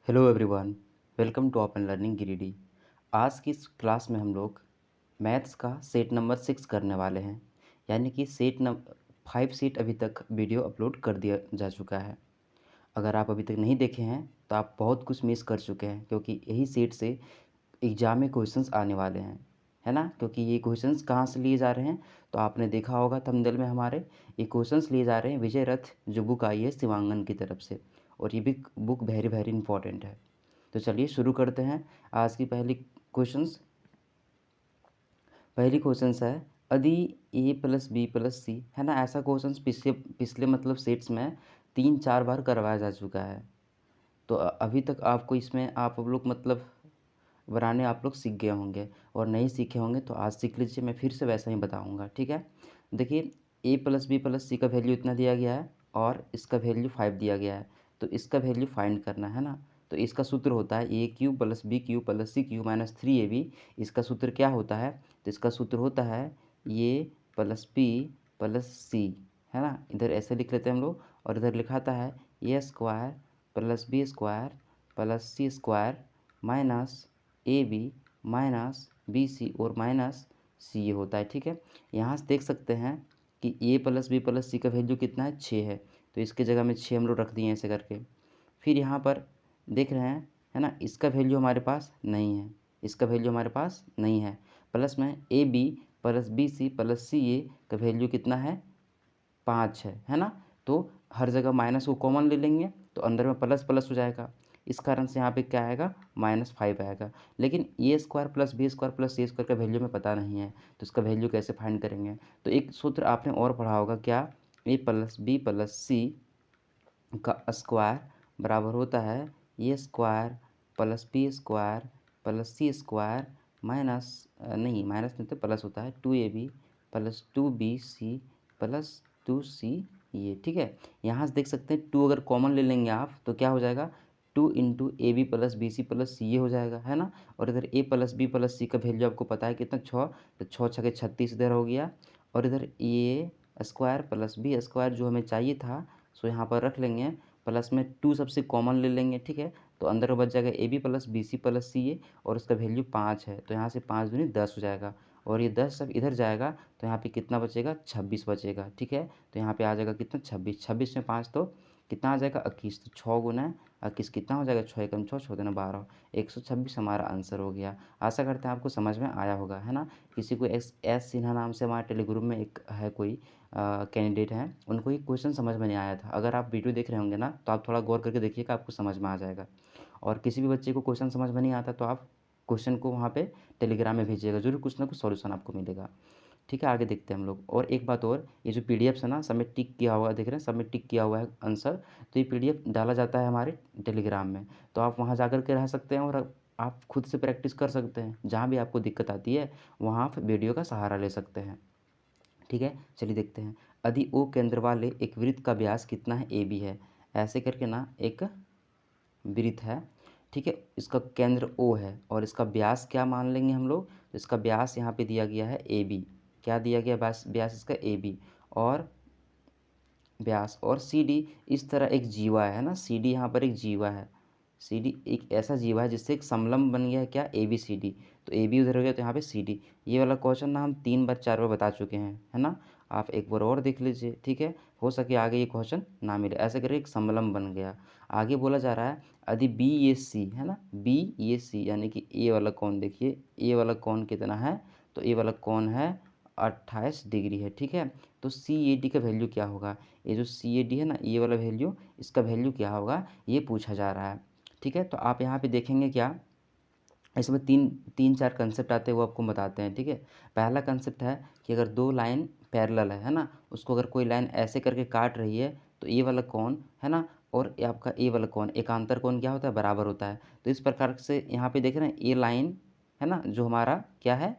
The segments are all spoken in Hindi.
Hello everyone, welcome to open learning Giridih. आज की इस क्लास में हम लोग मैथ्स का सेट नंबर 6 करने वाले हैं। यानी कि सेट नंबर 5 सेट अभी तक वीडियो अपलोड कर दिया जा चुका है। अगर आप अभी तक नहीं देखे हैं तो आप बहुत कुछ मिस कर चुके हैं, क्योंकि यही सेट से एग्ज़ाम में क्वेश्चंस आने वाले हैं, है ना। क्योंकि ये क्वेश्चंस कहाँ से लिए जा रहे हैं, तो आपने देखा होगा थंबनेल में हमारे ये क्वेश्चंस लिए जा रहे हैं विजय रथ जो बुक आई है शिवांगन की तरफ से। और ये भी बुक वेरी वेरी इंपॉर्टेंट है। तो चलिए शुरू करते हैं आज की क्वेश्चंस पहली क्वेश्चंस है, यदि ए प्लस बी प्लस सी, है ना। ऐसा क्वेश्चंस पिछले पिछले मतलब सेट्स में 3-4 बार करवाया जा चुका है। तो अभी तक आपको इसमें आप लोग मतलब बनाने आप लोग सीख गए होंगे, और नहीं सीखे होंगे तो आज सीख लीजिए। मैं फिर से वैसा ही बताऊंगा, ठीक है। देखिए, ए प्लस बी प्लस सी का वैल्यू इतना दिया गया है और इसका वैल्यू 5 दिया गया है। तो इसका वैल्यू फाइंड करना है ना। तो इसका सूत्र होता है A cube plus B cube plus C cube minus 3ab। इसका सूत्र क्या होता है, तो इसका सूत्र होता है ए प्लस बी प्लस सी, है ना। इधर ऐसे लिख लेते हैं हम लोग, और इधर लिखाता है A square plus B square plus C square minus A B minus B C और माइनस सी ये होता है, ठीक है। यहाँ से देख सकते हैं कि ए प्लस बी प्लस सी का वैल्यू कितना है, 6 है। तो इसके जगह में 6 हम लोग रख दिए ऐसे करके। फिर यहाँ पर देख रहे हैं, है ना, इसका वैल्यू हमारे पास नहीं है, इसका वैल्यू हमारे पास नहीं है। प्लस में A B plus B C plus C A का वैल्यू कितना है, 5 है ना। तो हर जगह माइनस को कॉमन ले लेंगे तो अंदर में प्लस प्लस हो जाएगा। इस कारण से यहाँ पे क्या आएगा, -5 आएगा। लेकिन A square plus B square plus C square का वैल्यू हमें पता नहीं है, तो इसका वैल्यू कैसे फाइंड करेंगे। तो एक सूत्र आपने और पढ़ा होगा, क्या, A plus B plus C का स्क्वायर बराबर होता है A square plus B square plus C square minus नहीं, माइनस नहीं तो प्लस होता है 2ab plus 2bc plus 2c ये, ठीक है। यहाँ से देख सकते हैं 2 अगर कॉमन ले लेंगे आप तो क्या हो जाएगा, 2 into A B plus B C plus C ये हो जाएगा, है ना। और इधर A plus B plus C का वैल्यू आपको पता है कितना, 6। तो 6 छके 36 इधर हो गया। और इधर ए स्क्वायर प्लस बी स्क्वायर जो हमें चाहिए था, सो यहाँ पर रख लेंगे। प्लस में 2 सबसे कॉमन ले लेंगे, ठीक है। तो अंदर में बच जाएगा A B plus B C plus C A, और उसका वैल्यू 5 है। तो यहाँ से 5 दूनी 10 हो जाएगा, और ये 10 सब इधर जाएगा तो यहाँ पे कितना बचेगा, 26 बचेगा, ठीक है। तो यहाँ पे आ जाएगा कितना, 26। 26 में 5 तो कितना आ जाएगा, 21। तो 6 गुना 21 कितना हो जाएगा, 6 एकम 6, 6 दूना 12, 126 हमारा आंसर हो गया। आशा करते हैं आपको समझ में आया होगा, है ना। किसी को एस सिन्हा नाम से हमारे टेलीग्रुप में एक है कोई कैंडिडेट हैं, उनको ये क्वेश्चन समझ में नहीं आया था। अगर आप वीडियो देख रहे होंगे ना तो आप थोड़ा गौर करके देखिएगा, आपको समझ में आ जाएगा। और किसी भी बच्चे को क्वेश्चन समझ में नहीं आता तो आप क्वेश्चन को वहाँ पे टेलीग्राम में भेजिएगा, जरूर कुछ ना कुछ सॉल्यूशन आपको मिलेगा, ठीक है। आगे देखते हैं हम लोग। और एक बात और, ये जो पीडीएफ है ना, सब में टिक किया हुआ देख रहे हैं, सब में टिक किया हुआ है आंसर। तो ये पीडीएफ डाला जाता है हमारे टेलीग्राम में, तो आप वहाँ जा कर के रह सकते हैं और आप खुद से प्रैक्टिस कर सकते हैं। जहाँ भी आपको दिक्कत आती है वहाँ आप वीडियो का सहारा ले सकते हैं, ठीक है। चलिए देखते हैं। यदि ओ केंद्र वाले एक वृत्त का व्यास कितना है, ए बी है। ऐसे करके ना एक वृत्त है, ठीक है। इसका केंद्र ओ है और इसका व्यास क्या मान लेंगे हम लोग, तो इसका व्यास यहाँ पे दिया गया है ए बी। क्या दिया गया, व्यास व्यास इसका ए बी। और व्यास और सी डी, इस तरह एक जीवा है ना, सी डी यहाँ पर एक जीवा है। सी डी एक ऐसा जीवा है जिससे एक समलंब बन गया है, क्या, ए बी सी डी। तो ए बी उधर हो गया तो यहाँ पे सी डी। ये वाला क्वेश्चन ना हम 3 बार 4 बार बता चुके हैं, है ना। आप एक बार और देख लीजिए, ठीक है। हो सके आगे ये क्वेश्चन ना मिले। ऐसे करके एक समलंब बन गया। आगे बोला जा रहा है, यदि बी ए सी, है ना, बी ए सी यानी कि ए वाला कौन, देखिए ए वाला कौन कितना है, तो ए वाला कौन है 28 डिग्री है, ठीक है। तो सी ए डी का वैल्यू क्या होगा, ये जो सी ए डी है ना, ये वाला वैल्यू, इसका वैल्यू क्या होगा ये पूछा जा रहा है, ठीक है। तो आप यहाँ पे देखेंगे क्या, इसमें तीन चार कंसेप्ट आते हैं, वो आपको बताते हैं, ठीक है। पहला कंसेप्ट है कि अगर दो लाइन पैरेलल है ना, उसको अगर कोई लाइन ऐसे करके काट रही है तो ये वाला कौन, है ना, और ये आपका ए वाला कौन, एकांतर कौन क्या होता है, बराबर होता है। तो इस प्रकार से यहाँ पे देख रहे हैं, ये लाइन है ना जो हमारा क्या है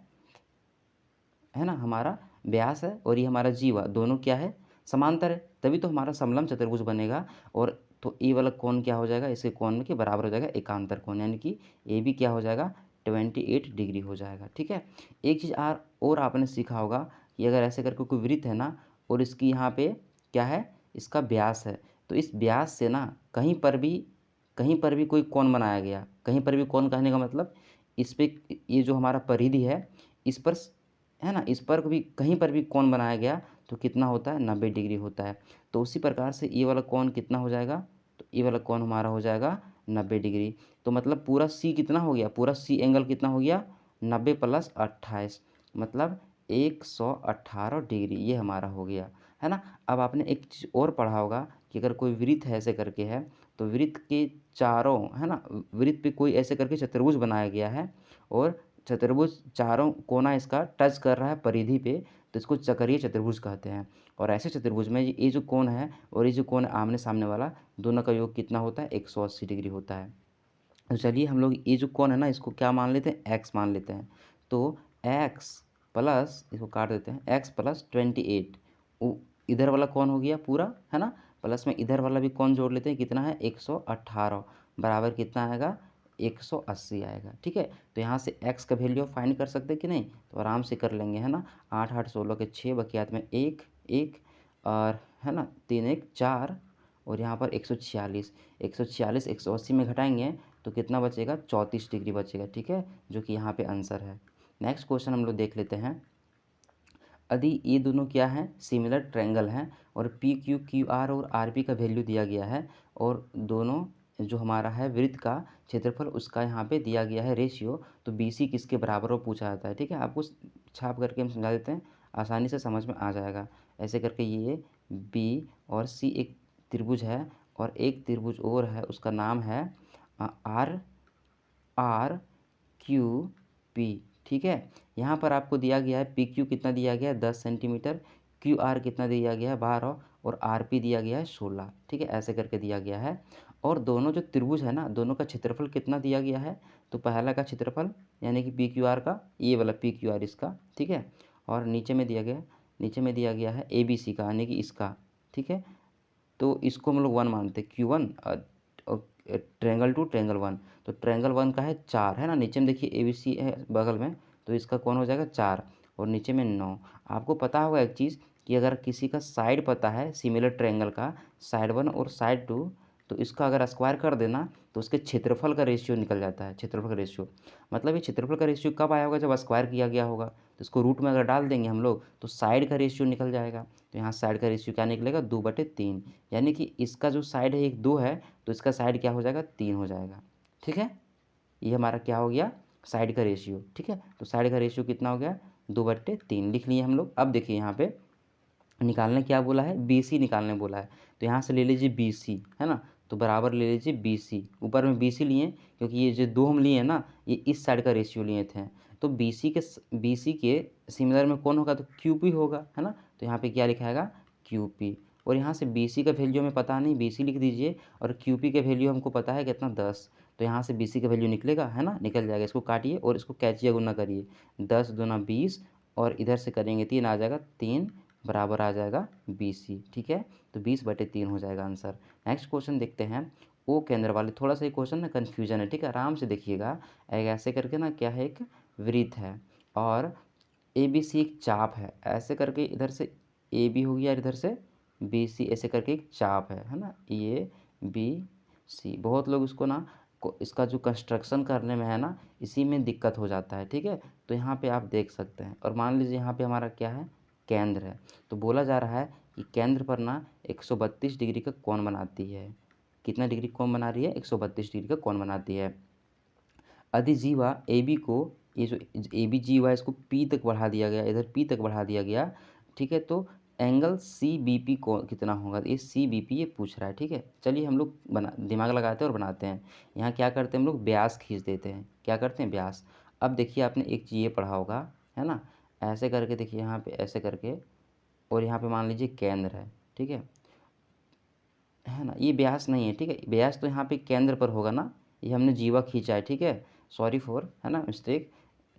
ना, हमारा व्यास है, और ये हमारा जीवा, दोनों क्या है, समांतर है। तभी तो हमारा समलंब चतुर्भुज बनेगा। और तो ए वाला कोण क्या हो जाएगा, इसके कोण के बराबर हो जाएगा एकांतर कोण, यानी कि ए बी क्या हो जाएगा, 28 डिग्री हो जाएगा, ठीक है। एक चीज़ और आपने सीखा होगा कि अगर ऐसे करके कोई वृत्त है ना, और इसकी यहाँ पे क्या है, इसका व्यास है, तो इस व्यास से ना कहीं पर भी कोई कोण बनाया गया, कहीं पर भी कोण कहने का मतलब इस पे ये जो हमारा परिधि है, इस पर है ना, इस पर भी कहीं पर भी कोण बनाया गया तो कितना होता है, 90 डिग्री होता है। तो उसी प्रकार से ये वाला कोण कितना हो जाएगा, तो ये वाला कोण हमारा हो जाएगा 90 डिग्री। तो मतलब पूरा सी कितना हो गया, पूरा सी एंगल कितना हो गया, 90 + 28 मतलब 118 डिग्री, ये हमारा हो गया, है ना। अब आपने एक चीज़ और पढ़ा होगा कि अगर कोई वृत्त है ऐसे करके है, तो वृत्त के चारों, है ना, वृत्त पे कोई ऐसे करके चतुर्भुज बनाया गया है और चतुर्भुज चारों कोना इसका टच कर रहा है परिधि पे, तो इसको चक्रीय चतुर्भुज कहते हैं। और ऐसे चतुर्भुज में ये जो कोण है और ये जो कोण है आमने-सामने वाला, दोनों का योग कितना होता है, 180 डिग्री होता है। तो चलिए हम लोग ये जो कोण है ना, इसको क्या मान लेते हैं, x मान लेते हैं। तो x प्लस, इसको काट देते हैं, x + 28 इधर वाला कोण हो गया पूरा, है ना, प्लस में इधर वाला भी कोण जोड़ लेते हैं, कितना है, 118 बराबर कितना आएगा, 180 आएगा। ठीक है, तो यहाँ से x का वैल्यू फाइंड कर सकते हैं कि नहीं, तो आराम से कर लेंगे, है ना। 8 8 16 के 6 बकियात में 1 1 और है ना 3 1 4 और यहाँ पर 146 146 180 में घटाएंगे तो कितना बचेगा, 34 डिग्री बचेगा। ठीक है, जो कि यहाँ पे आंसर है। नेक्स्ट क्वेश्चन हम लोग देख लेते हैं। यदि ये दोनों क्या हैं, सिमिलर ट्रायंगल हैं और पी क्यू क्यू आर और आर पी का वैल्यू दिया गया है और दोनों जो हमारा है वृत्त का क्षेत्रफल उसका यहाँ पे दिया गया है रेशियो, तो बी सी किसके बराबर हो पूछा जाता है। ठीक है, आपको छाप करके हम समझा देते हैं, आसानी से समझ में आ जाएगा। ऐसे करके ये बी और सी एक त्रिभुज है और एक त्रिभुज और है, उसका नाम है आर आर क्यू पी। ठीक है, यहाँ पर आपको दिया गया है पी क्यू कितना दिया गया है, 10 सेंटीमीटर, क्यू आर कितना दिया गया है, 12 और आर पी दिया गया है 16। ठीक है, ऐसे करके दिया गया है। और दोनों जो त्रिभुज है ना, दोनों का क्षेत्रफल कितना दिया गया है, तो पहला का क्षेत्रफल यानी कि पी क्यू आर का, ये वाला पी क्यू आर इसका, ठीक है, और नीचे में दिया गया है ए बी सी का यानी कि इसका। ठीक है, तो इसको हम लोग 1 मानते हैं, Q1 और ट्रायंगल 2 ट्रायंगल 1, तो ट्रायंगल 1 का है 4, है ना, नीचे में देखिए ABC है बगल में, तो इसका कौन हो जाएगा 4 और नीचे में 9। आपको पता होगा एक चीज़ कि अगर किसी का साइड पता है सिमिलर ट्रायंगल का, साइड 1 और साइड 2, तो इसका अगर स्क्वायर कर देना तो उसके क्षेत्रफल का रेशियो निकल जाता है। क्षेत्रफल का रेशियो मतलब ये क्षेत्रफल का रेशियो कब आया होगा, जब स्क्वायर किया गया होगा, तो इसको रूट में अगर डाल देंगे हम लोग तो साइड का रेशियो निकल जाएगा। तो यहाँ साइड का रेशियो क्या निकलेगा, 2/3, यानी कि इसका जो साइड है एक 2 है तो इसका साइड क्या हो जाएगा, 3 हो जाएगा। ठीक है, ये हमारा क्या हो गया, साइड का रेशियो। ठीक है, तो साइड का रेशियो कितना हो गया, 2/3 लिख लिए हम लोग। अब देखिए यहाँ पे निकालने क्या बोला है, बी सी निकालने बोला है, तो यहाँ से ले लीजिए बी सी, है ना, तो बराबर ले लीजिए बी सी, ऊपर में बी सी लिए क्योंकि ये जो 2 हम लिए हैं ना, ये इस साइड का रेशियो लिए थे, तो बी सी के सिमिलर में कौन होगा, तो क्यू पी होगा, है ना, तो यहाँ पे क्या लिखाएगा, क्यू पी। और यहाँ से बी सी का वैल्यू हमें पता नहीं, बी सी लिख दीजिए, और क्यू पी का वैल्यू हमको पता है कितना, 10, तो यहाँ से बी सी का वैल्यू निकलेगा, है ना, निकल जाएगा। इसको काटिए और इसको कैचिया गुना करिए, 10 दूना 20 और इधर से करेंगे 3 आ जाएगा, 3 बराबर आ जाएगा बी सी। ठीक है, तो 20/3 हो जाएगा आंसर। नेक्स्ट क्वेश्चन देखते हैं, ओ केंद्र वाले, थोड़ा सा ये क्वेश्चन ना कन्फ्यूजन है। ठीक है, आराम से देखिएगा, एक ऐसे करके ना क्या है, एक वृत्त है और ए बी सी एक चाप है, ऐसे करके इधर से ए बी हो गया और इधर से बी सी, ऐसे करके एक चाप है ना, ए बी सी। बहुत लोग इसको ना इसका जो कंस्ट्रक्शन करने में है ना, इसी में दिक्कत हो जाता है। ठीक है, तो यहाँ पे आप देख सकते हैं, और मान लीजिए यहाँ पे हमारा क्या है, केंद्र है, तो बोला जा रहा है कि केंद्र पर ना 132 डिग्री का कोण बनाती है। कितना डिग्री कोण बना रही है, 132 डिग्री का कोण बनाती है। यदि जीवा ए बी को, ये जो ए बी जीवा है इसको पी तक बढ़ा दिया गया, इधर पी तक बढ़ा दिया गया। ठीक है, तो एंगल सी बी पी को कितना होगा, ये सी बी पी ये पूछ रहा है। ठीक है, चलिए हम लोग बना दिमाग लगाते हैं और बनाते हैं। यहाँ क्या करते हैं हम लोग, ब्यास खींच देते हैं। क्या करते हैं, ब्यास। अब देखिए आपने एक चीज़ ये पढ़ा होगा, है ना, ऐसे करके देखिए यहाँ पे ऐसे करके, और यहाँ पे मान लीजिए केंद्र है। ठीक है ना, ये ब्यास नहीं है। ठीक है, ब्यास तो यहाँ पे केंद्र पर होगा ना, ये हमने जीवा खींचा है। ठीक है, सॉरी फॉर, है ना, मिस्टेक।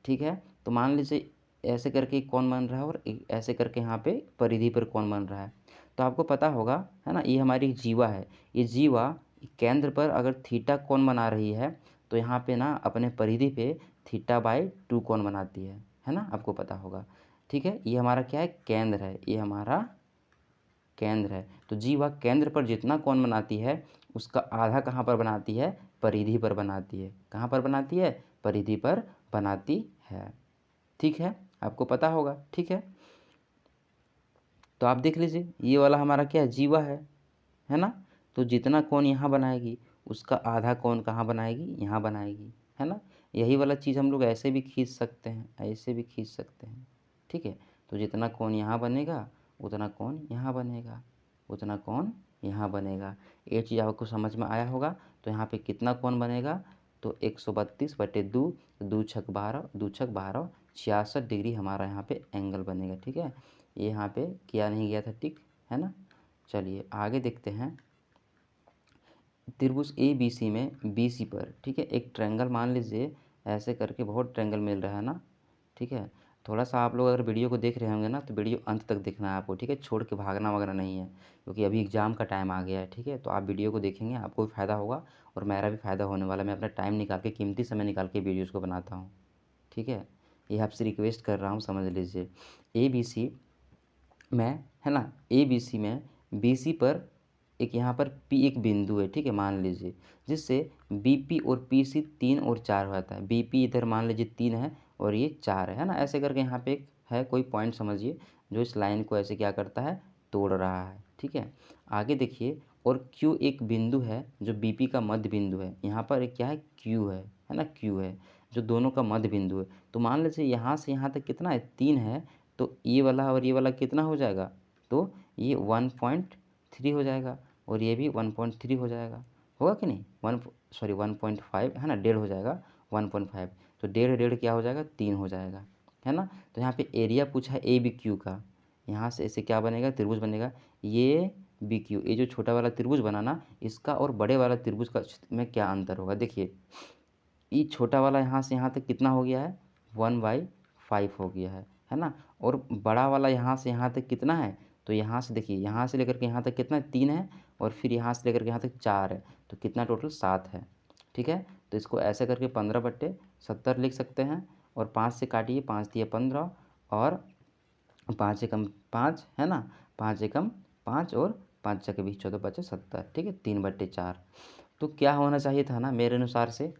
ठीक है, तो मान लीजिए ऐसे करके एक कोण बन रहा है और ऐसे करके यहाँ पे परिधि पर कोण बन रहा है। तो आपको पता होगा, है ना, ये हमारी जीवा है, ये जीवा केंद्र पर अगर थीटा कोण बना रही है तो यहाँ पे ना अपने परिधि पे θ/2 कोण बनाती है ना, आपको पता होगा। ठीक है, ये हमारा क्या है, केंद्र है, ये हमारा केंद्र है। तो जीवा केंद्र पर जितना कोण बनाती है उसका आधा कहाँ पर बनाती है, परिधि पर बनाती है। कहाँ पर बनाती है, परिधि पर बनाती है। ठीक है, आपको पता होगा। ठीक है, तो आप देख लीजिए ये वाला हमारा क्या है, जीवा है ना। तो जितना कोण यहाँ बनाएगी उसका आधा कोण कहाँ बनाएगी, यहाँ बनाएगी, है ना। यही वाला चीज़ हम लोग ऐसे भी खींच सकते हैं, ऐसे भी खींच सकते हैं। ठीक है, तो जितना कोण यहाँ बनेगा उतना कोण यहाँ बनेगा, उतना कोण यहाँ बनेगा। ये चीज़ आपको समझ में आया होगा। तो यहाँ पे कितना कोण बनेगा, तो 132/2, 2×6 = 12, 2×6 = 12, 66 डिग्री हमारा यहाँ पे एंगल बनेगा। ठीक है, ये यहाँ पे किया नहीं गया था टिक, है ना। चलिए आगे देखते हैं। त्रिभुज ए बी सी में बी सी पर, ठीक है, एक ट्रायंगल मान लीजिए, ऐसे करके बहुत ट्रायंगल मिल रहा है ना। ठीक है, थोड़ा सा आप लोग अगर वीडियो को देख रहे होंगे ना तो वीडियो अंत तक देखना है आपको। ठीक है, छोड़ के भागना वगैरह नहीं है, क्योंकि अभी एग्ज़ाम का टाइम आ गया है। ठीक है, तो आप वीडियो को देखेंगे आपको भी फ़ायदा होगा और मेरा भी फ़ायदा होने वाला है। मैं अपना टाइम निकाल के, कीमती समय निकाल के वीडियोज़ को बनाता हूँ। ठीक है, ये आपसे रिक्वेस्ट कर रहा हूँ, समझ लीजिए। ए बी सी में, है ना, ए बी सी में बी सी पर एक यहाँ पर पी एक बिंदु है। ठीक है, मान लीजिए, जिससे बी पी और पी सी 3 और 4 होता है। बी पी इधर मान लीजिए 3 है और ये 4 है ना। ऐसे करके यहाँ पे एक है कोई पॉइंट समझिए जो इस लाइन को ऐसे क्या करता है, तोड़ रहा है। ठीक है, आगे देखिए, और क्यू एक बिंदु है जो बी पी का मध्य बिंदु है। यहाँ पर एक क्या है, क्यू है ना, क्यू है जो दोनों का मध्य बिंदु है। तो मान लीजिए यहाँ से यहाँ तक कितना है, 3 है। तो ये वाला और ये वाला कितना हो जाएगा, तो ये 1.3 हो जाएगा और ये भी 1.3 हो जाएगा। होगा कि नहीं, 1.5 है ना, 1.5 हो जाएगा, 1.5। तो 1.5 क्या हो जाएगा, 3 हो जाएगा, है ना। तो यहाँ पे एरिया पूछा है ए बी क्यू का। यहाँ से ऐसे क्या बनेगा, त्रिभुज बनेगा। ये बी क्यू, ये जो छोटा वाला त्रिभुज बना ना, इसका और बड़े वाला त्रिभुज का में क्या अंतर होगा, देखिए। ये छोटा वाला यहाँ से यहाँ तक कितना हो गया है, 1/5 हो गया है ना। और बड़ा वाला यहाँ से यहाँ तक कितना है, तो यहाँ से देखिए, यहाँ से लेकर के यहाँ तक कितना है, 3 है। और फिर यहाँ से लेकर के यहाँ तक 4 है। तो कितना टोटल, 7 है। ठीक है, तो इसको ऐसे करके 15/70 लिख सकते हैं। और 5 से काटिए, 5 दिए 15 और 5 एकम 5, है ना, 5 एकम 5 और 5 के बीच 14 बचे 70। ठीक है, 3/4। तो क्या होना चाहिए था ना मेरे अनुसार से,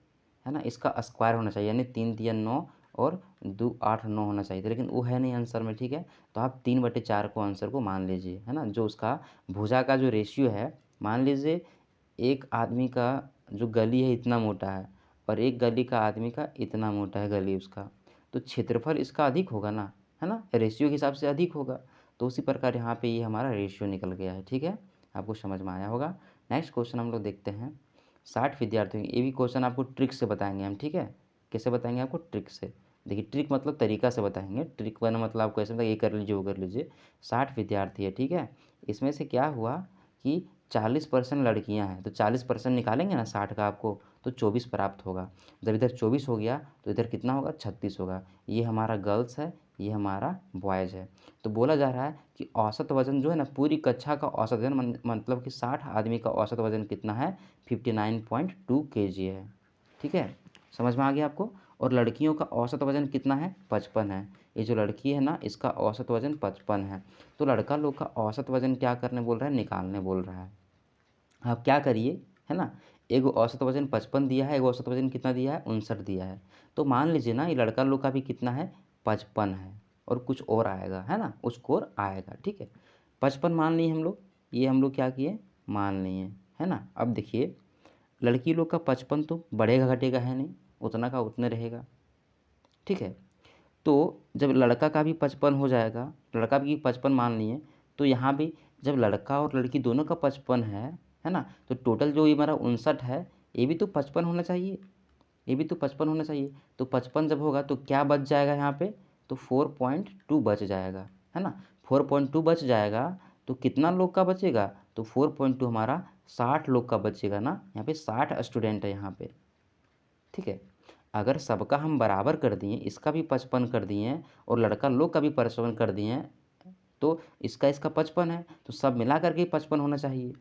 है ना, इसका स्क्वायर होना चाहिए, यानी 3 दिया 9 और 2 8 9 होना चाहिए था, लेकिन वो है नहीं आंसर में। ठीक है, तो आप 3/4 को आंसर को मान लीजिए, है ना। जो उसका भुजा का जो रेशियो है, मान लीजिए एक आदमी का जो गली है इतना मोटा है और एक गली का आदमी का इतना मोटा है गली उसका, तो क्षेत्रफल इसका अधिक होगा ना, है ना, रेशियो के हिसाब से अधिक होगा। तो उसी प्रकार यहाँ पे ये हमारा रेशियो निकल गया है। ठीक है, आपको समझ में आया होगा। नेक्स्ट क्वेश्चन हम लोग देखते हैं। 60 विद्यार्थियों, ये भी क्वेश्चन आपको ट्रिक से बताएंगे हम। ठीक है, कैसे बताएंगे आपको, ट्रिक से। देखिए, ट्रिक मतलब तरीका से बताएंगे। ट्रिक वाला मतलब आपको ऐसे ये कर लीजिए, वो कर लीजिए। 60 विद्यार्थी है, ठीक है, इसमें से क्या हुआ कि 40% लड़कियां हैं, तो 40% निकालेंगे ना 60 का आपको, तो 24 प्राप्त होगा। जब इधर 24 हो गया तो इधर कितना होगा, 36 होगा। ये हमारा गर्ल्स है, ये हमारा बॉयज़ है। तो बोला जा रहा है कि औसत वजन जो है ना, पूरी कक्षा का औसत वजन मतलब कि 60 आदमी का औसत वजन कितना है, 59.2 kg है। ठीक है, समझ में आ गया आपको। और लड़कियों का औसत वजन कितना है, 55 है। ये जो लड़की है ना, इसका औसत वजन 55 है। तो लड़का लोग का औसत वजन क्या करने बोल रहा है, निकालने बोल रहा है। आप क्या करिए, है ना, एगो औसत वजन 55 दिया है, एगो औसत वजन कितना दिया है, 59 दिया है। तो मान लीजिए ना, ये लड़का लोग का भी कितना है, 55 है और कुछ और आएगा, है ना, कुछ और आएगा। ठीक है, 55 मान लिए हम लोग, ये हम लोग क्या किए, मान लिए, है ना। अब देखिए, लड़की लोग का 55 तो बढ़ेगा घटेगा है नहीं, उतना का उतने रहेगा। ठीक है, तो जब लड़का का भी 55 हो जाएगा, लड़का भी 55 मान लिए, तो यहाँ भी जब लड़का और लड़की दोनों का 55 है ना, तो टोटल जो ये हमारा 59 है, ये भी तो 55 होना चाहिए, ये भी तो 55 होना चाहिए। तो 55 जब होगा तो क्या बच जाएगा यहाँ पे, तो 4.2 बच जाएगा, है ना। 4.2 बच जाएगा तो कितना लोग का बचेगा, तो 4.2 हमारा 60 लोग का बचेगा ना। यहाँ पे 60 स्टूडेंट है यहाँ पे। ठीक है, अगर सबका हम बराबर कर दिए, इसका भी 55 कर दिए और लड़का लोग का भी 55 कर दिए, तो इसका 55 है, तो सब मिला करके 55 होना चाहिए।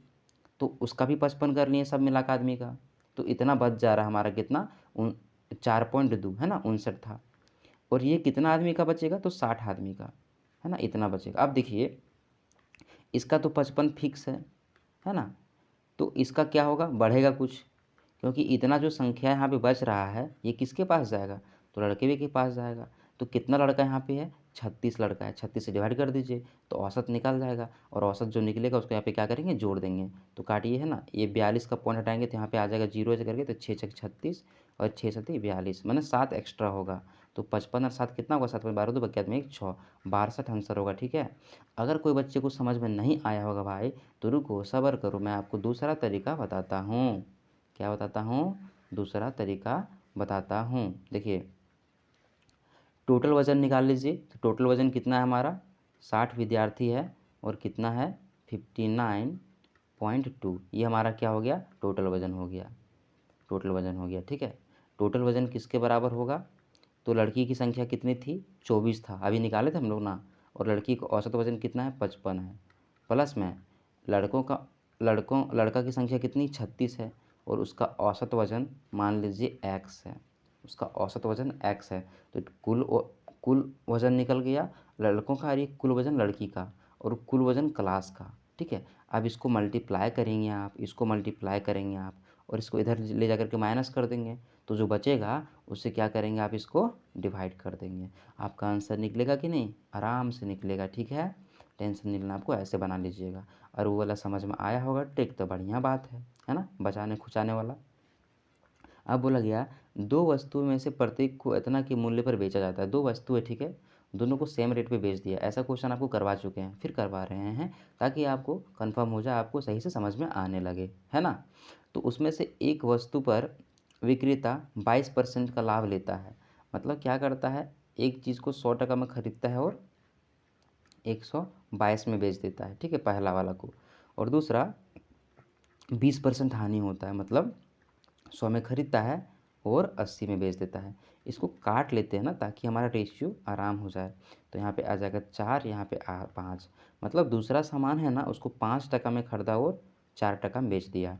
तो उसका भी 55 कर लिए सब मिला के आदमी का, तो इतना बच जा रहा हमारा कितना, 4.2, है ना, 59 था। और ये कितना आदमी का बचेगा, तो 60 आदमी का, है ना, इतना बचेगा। अब देखिए, इसका तो 55 फिक्स है ना। तो इसका क्या होगा, बढ़ेगा कुछ, क्योंकि इतना जो संख्या यहाँ पे बच रहा है ये किसके पास जाएगा, तो लड़के भी के पास जाएगा। तो कितना लड़का यहाँ पे है, 36 लड़का है, 36 से डिवाइड कर दीजिए तो औसत निकल जाएगा, और औसत जो निकलेगा उसको यहाँ पे क्या करेंगे, जोड़ देंगे। तो काटिए, है ना, ये 42 का पॉइंट हटाएंगे तो यहाँ पे आ जाएगा 0 ऐसे करके, तो 6 छक 36 और 6 सती 42, मैंने 7 एक्स्ट्रा होगा। तो 55 और 7 कितना होगा, 7 में 12 दो बक्यात में 1 6, 62 आंसर होगा। ठीक है, अगर कोई बच्चे को समझ में नहीं आया होगा भाई तो रुको सब्र करो, मैं आपको दूसरा तरीका बताता हूँ। क्या बताता हूँ, दूसरा तरीका बताता हूँ। देखिए, टोटल वज़न निकाल लीजिए, तो टोटल वज़न कितना है हमारा, 60 विद्यार्थी है और कितना है 59.2, ये हमारा क्या हो गया, टोटल वज़न हो गया, टोटल वज़न हो गया। ठीक है, टोटल वज़न किसके बराबर होगा, तो लड़की की संख्या कितनी थी, 24 था, अभी निकाले थे हम लोग ना, और लड़की का औसत वज़न कितना है, 55 है, प्लस में लड़का की संख्या कितनी, 36 है, और उसका औसत वज़न मान लीजिए x है, उसका औसत वज़न x है। तो कुल वज़न निकल गया लड़कों का, और ये कुल वज़न लड़की का, और कुल वज़न क्लास का। ठीक है, अब इसको मल्टीप्लाई करेंगे आप, इसको मल्टीप्लाई करेंगे आप, और इसको इधर ले जा कर के माइनस कर देंगे, तो जो बचेगा उससे क्या करेंगे आप, इसको डिवाइड कर देंगे। आपका आंसर निकलेगा कि नहीं, आराम से निकलेगा। ठीक है, टेंशन नहीं लेना आपको, ऐसे बना लीजिएगा। और वो वाला समझ में आया होगा ट्रिक तो बढ़िया बात है ना, बचाने खुचाने वाला। अब बोला गया, दो वस्तुओं में से प्रत्येक को इतना के मूल्य पर बेचा जाता है, दो वस्तु है, ठीक है, दोनों को सेम रेट पे बेच दिया। ऐसा क्वेश्चन आपको करवा चुके हैं, फिर करवा रहे हैं ताकि आपको कंफर्म हो जाए, आपको सही से समझ में आने लगे, है ना। तो उसमें से एक वस्तु पर विक्रेता 22% का लाभ लेता है, मतलब क्या करता है, एक चीज़ को 100 में खरीदता है और 122 में बेच देता है, ठीक है, पहला वाला को। और दूसरा 20% हानि होता है, मतलब 100 में खरीदता है और 80 में बेच देता है। इसको काट लेते हैं ना ताकि हमारा रेशियो आराम हो जाए। तो यहाँ पे आ जाएगा 4, यहाँ पे 5, मतलब दूसरा सामान है ना उसको 5 में खरीदा और 4 में बेच दिया।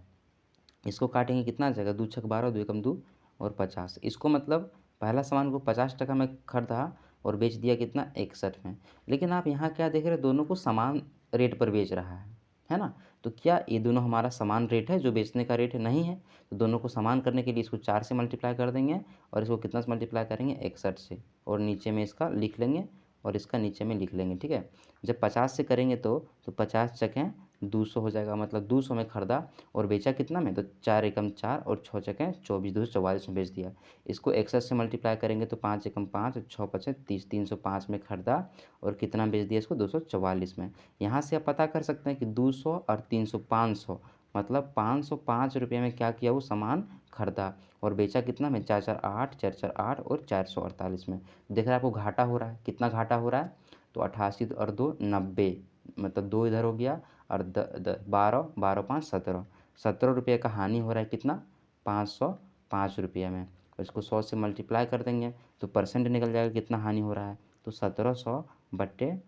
इसको काटेंगे कितना आ जाएगा, 2 छक 12, 2 एकम 2 और 50। इसको मतलब पहला सामान को 50 में खरीदा और बेच दिया कितना, 61 में। लेकिन आप यहाँ क्या देख रहे हैं, दोनों को समान रेट पर बेच रहा है ना। तो क्या ये दोनों हमारा समान रेट है, जो बेचने का रेट है, नहीं है। तो दोनों को समान करने के लिए इसको 4 से मल्टीप्लाई कर देंगे, और इसको कितना से मल्टीप्लाई करेंगे, 61 से, और नीचे में इसका लिख लेंगे और इसका नीचे में लिख लेंगे। ठीक है, जब 50 से करेंगे तो 50 चकें 200 हो जाएगा, मतलब 200 में खरीदा और बेचा कितना में, तो 4 एकम 4 और 6 चकें 24, 244 में बेच दिया। इसको 61 से मल्टीप्लाई करेंगे तो 5 एकम 5, 6 पचे 30, 305 में खरीदा और कितना बेच दिया, इसको 244 में। यहाँ से आप पता कर सकते हैं कि 200 और 300 500, मतलब 505 रुपये में क्या किया, वो सामान खरीदा और बेचा कितना में, 4 4 8, 4 4 8 और 448 में। देख रहे हैं आपको घाटा हो रहा है, कितना घाटा हो रहा है, तो 88 और 2 90, मतलब 2 इधर हो गया, और 12, 12 5 17, 17 रुपये का हानि हो रहा है, कितना, 505 रुपये में। और इसको 100 से मल्टीप्लाई कर देंगे तो परसेंट निकल जाएगा कितना हानि हो रहा है, तो 1700 बट्टे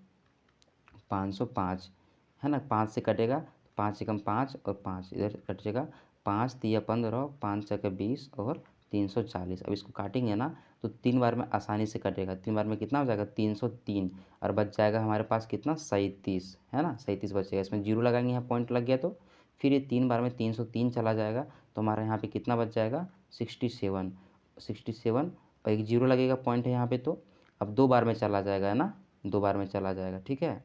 505, है ना, 5 से कटेगा, 5 एकम 5 और 5 इधर कटेगा, 5 तिया 15, 5 चौके 20 और 340। अब इसको काटेंगे ना तो 3 बार में आसानी से कटेगा, 3 बार में कितना हो जाएगा, 303, और बच जाएगा हमारे पास कितना, 37, है ना, 37 बचेगा। इसमें जीरो लगाएंगे, यहाँ पॉइंट लग गया तो फिर ये 3 बार में 303 चला जाएगा, तो हमारे यहाँ पे कितना बच जाएगा, 67, 67, और एक जीरो लगेगा, पॉइंट है यहाँ पे, तो अब 2 बार में चला जाएगा, है ना, 2 बार में चला जाएगा। ठीक है,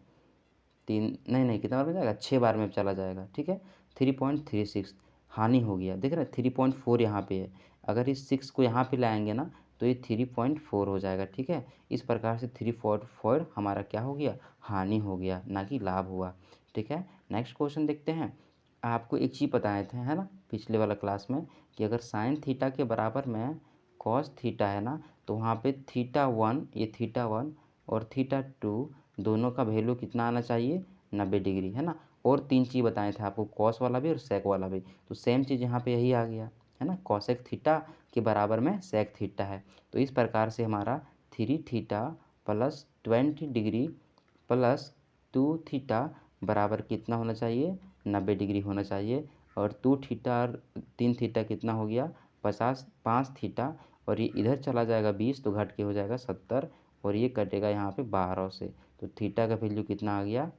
तीन नहीं कितना बार में जाएगा, 6 बार में चला जाएगा। ठीक है, 3.36 हानि हो गया, देख रहे हैं 3.4 यहाँ पे है, अगर इस 6 को यहाँ पे लाएंगे ना तो ये 3.4 हो जाएगा। ठीक है, इस प्रकार से 3.4 हमारा क्या हो गया, हानि हो गया, ना कि लाभ हुआ। ठीक है, नेक्स्ट क्वेश्चन देखते हैं। आपको एक चीज़ बताए थे, है ना, पिछले वाला क्लास में, कि अगर साइन थीटा के बराबर में कॉस थीटा है ना, तो वहाँ पे थीटा 1, ये थीटा 1 और थीटा 2 दोनों का वैल्यू कितना आना चाहिए, 90 डिग्री, है ना। और 3 चीज़ बताए थे आपको, कॉस वाला भी और सेक वाला भी, तो सेम चीज़ यहाँ पे यही आ गया, है ना, कॉसेक थीटा के बराबर में सेक थीटा है। तो इस प्रकार से हमारा 3 theta plus 20 degree plus 2 theta बराबर कितना होना चाहिए, 90 डिग्री होना चाहिए। और 2 थीटा और 3 थीटा कितना हो गया, 50, 5 थीटा, और ये इधर चला जाएगा 20 तो घट के हो जाएगा 70, और ये कटेगा यहाँ पे 12 से, तो थीटा का वैल्यू कितना आ गया,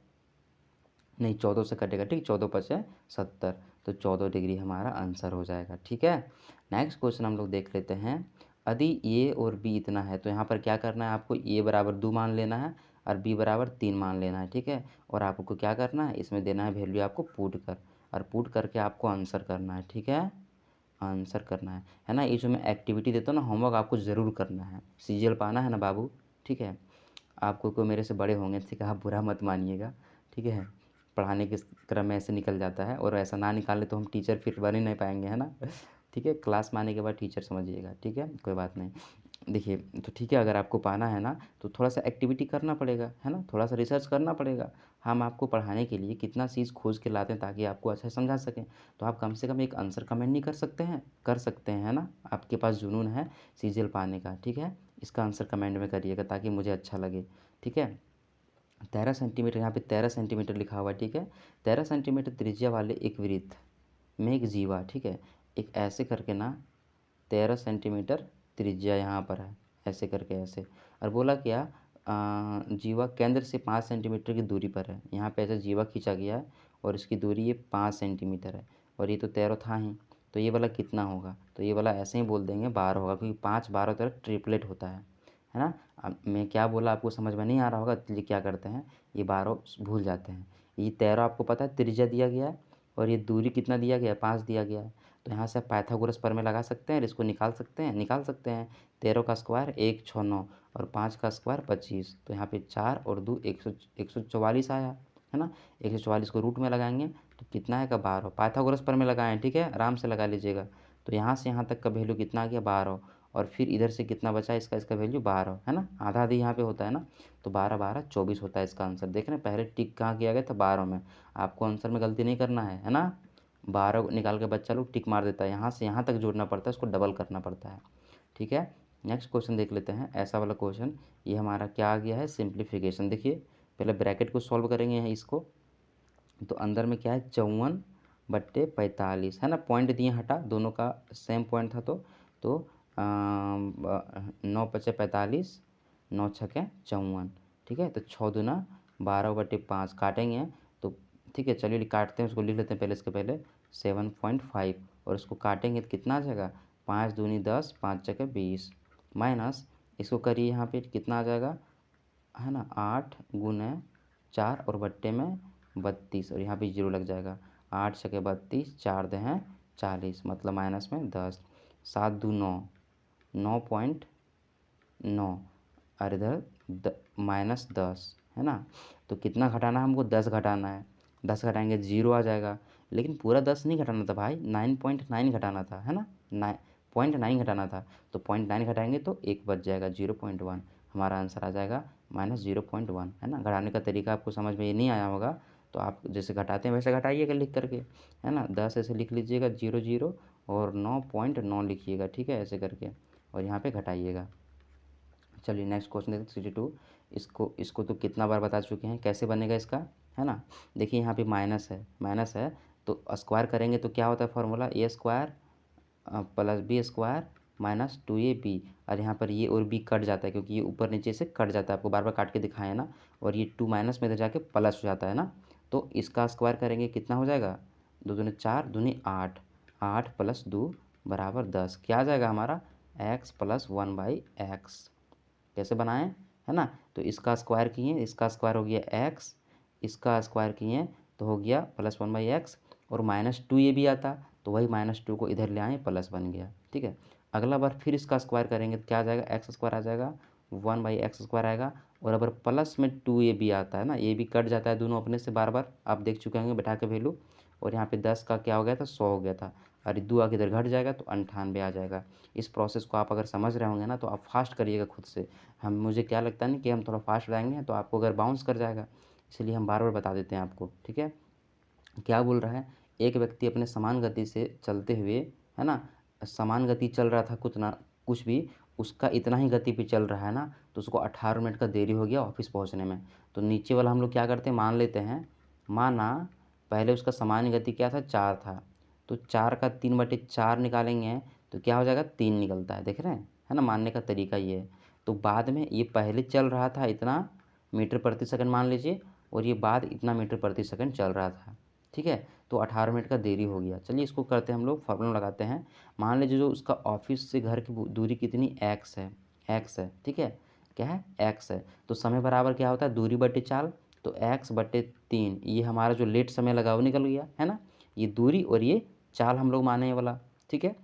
नहीं 14 से कटेगा, ठीक, 14 पचे 70, तो 14 डिग्री हमारा आंसर हो जाएगा। ठीक है, नेक्स्ट क्वेश्चन हम लोग देख लेते हैं। यदि ए और बी इतना है तो यहाँ पर क्या करना है आपको, ए बराबर 2 मान लेना है और बी बराबर 3 मान लेना है। ठीक है, और आपको क्या करना है, इसमें देना है वैल्यू आपको पुट कर, और पुट करके आपको आंसर करना है। ठीक है, आंसर करना है ना। ये जो मैं एक्टिविटी देता हूँ ना, होमवर्क आपको ज़रूर करना है, सीजीएल पाना है ना बाबू। ठीक है, आपको कोई मेरे से बड़े होंगे, ठीक है, आप बुरा मत मानिएगा। ठीक है, पढ़ाने के क्रम में ऐसे निकल जाता है, और ऐसा ना निकाले तो हम टीचर फिर बन ही नहीं पाएंगे, है ना। ठीक है, क्लास में आने के बाद टीचर समझिएगा। ठीक है, कोई बात नहीं। देखिए, तो ठीक है, अगर आपको पाना है ना तो थोड़ा सा एक्टिविटी करना पड़ेगा, है ना, थोड़ा सा रिसर्च करना पड़ेगा। हम आपको पढ़ाने के लिए कितना चीज़ खोज के लाते हैं ताकि आपको अच्छा समझा सकें। तो आप कम से कम एक आंसर कमेंट नहीं कर सकते हैं, कर सकते हैं, है ना। आपके पास जुनून है सीजीएल पाने का। ठीक है, इसका आंसर कमेंट में करिएगा ताकि मुझे अच्छा लगे। ठीक है, 13 सेंटीमीटर, यहाँ पे 13 सेंटीमीटर लिखा हुआ है। ठीक है, 13 सेंटीमीटर त्रिज्या वाले एक वृत्त में एक जीवा, ठीक है, एक ऐसे करके ना 13 सेंटीमीटर त्रिज्या यहाँ पर है, ऐसे करके ऐसे, और बोला क्या, जीवा केंद्र से 5 सेंटीमीटर की दूरी पर है। यहाँ पे ऐसे जीवा खींचा गया है और इसकी दूरी ये 5 सेंटीमीटर है, और ये तो 13 था ही, तो ये वाला कितना होगा, तो ये वाला ऐसे ही बोल देंगे 12 होगा, क्योंकि 5 12 13 ट्रिपलेट होता है ना। अब मैं क्या बोला आपको समझ में नहीं आ रहा होगा, इसलिए क्या करते हैं, ये 12 भूल जाते हैं। ये 13 आपको पता है त्रिज्या दिया गया है, और ये दूरी कितना दिया गया है, 5 दिया गया है। तो यहाँ से आप पाइथागोरस प्रमेय लगा सकते हैं और इसको निकाल सकते हैं। 13 का स्क्वायर 1 6 9, और 5 का स्क्वायर 25, तो यहाँ पे 4 और 2 144 आया, है ना। 144 को रूट में लगाएंगे तो कितना है का 12, पाइथागोरस प्रमेय लगाएं। ठीक है, आराम से लगा लीजिएगा। तो यहाँ से यहाँ तक का वैल्यू कितना आ गया 12, और फिर इधर से कितना बचा, इसका वैल्यू 12, है ना, आधा आधी यहाँ पे होता है ना। तो 12 12 24 होता है इसका आंसर। देख रहे हैं, पहले टिक कहाँ किया गया था, 12 में। आपको आंसर में गलती नहीं करना है ना। 12 निकाल के बच्चा लोग टिक मार देता है, यहाँ से यहाँ तक जोड़ना पड़ता है, उसको डबल करना पड़ता है। ठीक है, नेक्स्ट क्वेश्चन देख लेते हैं, ऐसा वाला क्वेश्चन। ये हमारा क्या आ गया है, सिंप्लीफिकेशन। देखिए, पहले ब्रैकेट को सॉल्व करेंगे यहाँ इसको, तो अंदर में क्या है 54/45, है ना। पॉइंट दिए हटा, दोनों का सेम पॉइंट था, तो 9 पचे 45, 9 छके 54। ठीक है, तो 6 दूना 12/5 काटेंगे तो, ठीक है, चलिए काटते हैं, उसको लिख लेते हैं पहले, इसके पहले 7.5, और इसको काटेंगे तो कितना आ जाएगा, 5 दूनी 10, 5 छके 20, माइनस इसको करिए यहाँ पे कितना आ जाएगा, है ना, 8 गुने 4 और बट्टे में 32, और यहाँ पे जीरो लग जाएगा। 8 छके 32, 4 दे हैं 40, मतलब माइनस में 10, 7 दू 9, 9.9, और इधर -10, है ना। तो कितना घटाना है हमको, 10 घटाना है। 10 घटाएंगे जीरो आ जाएगा, लेकिन पूरा 10 नहीं घटाना था भाई, 9.9 घटाना था, है ना, 9.9 घटाना था। तो 0.9 घटाएंगे तो 1 बच जाएगा, 0.1 हमारा आंसर आ जाएगा, -0.1, है ना। घटाने का तरीका आपको समझ में ये नहीं आया होगा, तो आप जैसे घटाते हैं वैसे घटाइएगा लिख करके, है ना। 10 ऐसे लिख लीजिएगा 0 0, और 9.9 लिखिएगा, ठीक है, ऐसे करके, और यहाँ पे घटाइएगा। चलिए नेक्स्ट क्वेश्चन देखते हैं 62। इसको तो कितना बार बता चुके हैं, कैसे बनेगा इसका, है ना। देखिए यहाँ पे माइनस है, तो स्क्वायर करेंगे तो क्या होता है formula, A square plus B square minus 2ab, और यहाँ पर ये और बी कट जाता है, क्योंकि ये ऊपर नीचे से कट जाता है, आपको बार बार काट के दिखाए ना, और ये 2 माइनस में इधर जाके प्लस हो जाता है ना। तो इसका स्क्वायर करेंगे कितना हो जाएगा, 2 दूनी 4, दूनी 8, 8 + 2 = 10, क्या आ जाएगा हमारा, x + 1/x। कैसे बनाएं, है ना। तो इसका स्क्वायर किए, इसका स्क्वायर हो गया x, इसका स्क्वायर किए तो हो गया +1/x, और -2 ये भी आता, तो वही -2 को इधर ले आए, प्लस बन गया। ठीक है, अगला बार फिर इसका स्क्वायर करेंगे तो क्या आ जाएगा, एक्स स्क्वायर आ जाएगा, 1/x² आएगा, और अगर प्लस में 2 ये भी आता है ना, ये भी कट जाता है दोनों अपने से बार बार, आप देख चुके होंगे बैठा के वैल्यू। और यहाँ पे 10 का क्या हो गया था, 100 हो गया था, और 2 आगे इधर घट जाएगा तो 98 आ जाएगा। इस प्रोसेस को आप अगर समझ रहे होंगे ना, तो आप फास्ट करिएगा खुद से। हम मुझे क्या लगता है ना कि हम थोड़ा फास्ट रहेंगे तो आपको अगर बाउंस कर जाएगा, इसलिए हम बार बार बता देते हैं आपको। ठीक है, क्या बोल रहा है, एक व्यक्ति अपने समान गति से चलते हुए, है ना, समान गति चल रहा था कुछ भी, उसका इतना ही गति पे चल रहा है ना, तो उसको 18 मिनट का देरी हो गया ऑफिस पहुंचने में। तो नीचे वाला हम लोग क्या करते हैं, मान लेते हैं, माना पहले उसका सामान्य गति क्या था, 4 था, तो 4 का 3/4 निकालेंगे तो क्या हो जाएगा, 3 निकलता है, देख रहे हैं, है ना। मानने का तरीका ये है। तो बाद में ये पहले चल रहा था इतना मीटर प्रति सेकंड मान लीजिए, और ये बाद इतना मीटर प्रति सेकंड चल रहा था। ठीक है। तो 18 मिनट का देरी हो गया। चलिए इसको करते हैं हम लोग, फार्मूला लगाते हैं। मान लीजिए जो उसका ऑफिस से घर की दूरी कितनी x है, x है, ठीक है। क्या है, x है। तो समय बराबर क्या होता है, दूरी बटे चाल। तो x बटे 3, ये हमारा जो लेट समय लगा वो निकल गया है ना। ये दूरी और ये चाल हम लोग माने वाला, ठीक है।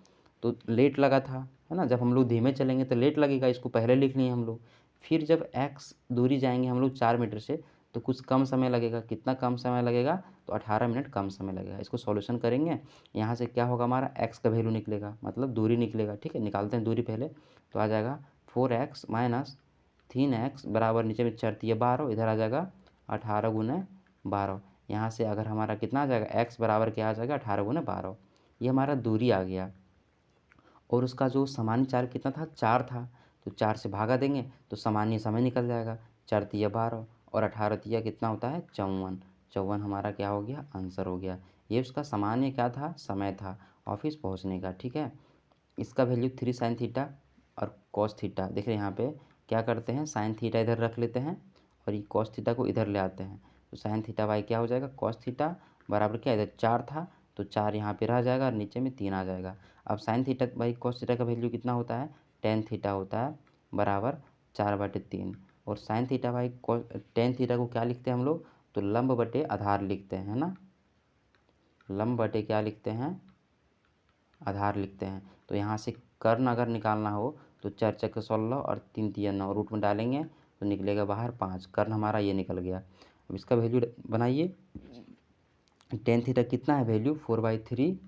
तो लेट लगा था, है ना। जब हम लोग धीमे चलेंगे तो लेट लगेगा, इसको पहले लिख लिए हम लोग। फिर जब x दूरी जाएंगे हम लोग 4 मीटर से, तो कुछ कम समय लगेगा। कितना कम समय लगेगा, तो 18 मिनट कम समय लगेगा। इसको सॉल्यूशन करेंगे, यहाँ से क्या होगा, हमारा x का वैल्यू निकलेगा, मतलब दूरी निकलेगा, ठीक है। निकालते हैं दूरी पहले। तो आ जाएगा 4x माइनस 3x बराबर, नीचे में 4 तिया 12, इधर आ जाएगा 18 गुने 12। यहाँ से अगर हमारा कितना आ जाएगा, x बराबर क्या आ जाएगा, 18 गुने 12। ये हमारा दूरी आ गया। और उसका जो सामान्य चाल कितना था, 4 था। तो 4 से भागा देंगे तो सामान्य समय निकल जाएगा। 4 तिया 12 और 18 तिया कितना होता है, 54। 54 हमारा क्या हो गया, आंसर हो गया। ये उसका सामान्य क्या था, समय था ऑफिस पहुंचने का, ठीक है। इसका वैल्यू 3 साइन थीटा और कॉस थीटा। देख रहे हैं यहाँ पे क्या करते हैं, साइन थीटा इधर रख लेते हैं और ये कॉस थीटा को इधर ले आते हैं। तो साइन थीटा बाई क्या हो जाएगा, कॉस थीटा बराबर क्या, इधर 4 था तो 4 यहाँ पे रह जाएगा और नीचे में 3 आ जाएगा। अब sine theta by cos theta का वैल्यू कितना होता है, टेन थीटा होता है, बराबर 4/3। और sine theta by tan theta को क्या लिखते हैं हम लोग, तो लंब बटे आधार लिखते हैं, है ना। लंब बटे क्या लिखते हैं, आधार लिखते हैं। तो यहाँ से कर्ण अगर निकालना हो तो 4 चक्के 16 और 3 तिया 9, रूट में डालेंगे तो निकलेगा बाहर 5। कर्ण हमारा ये निकल गया। अब इसका वैल्यू बनाइए। टेन थीटा कितना है वैल्यू, 4/3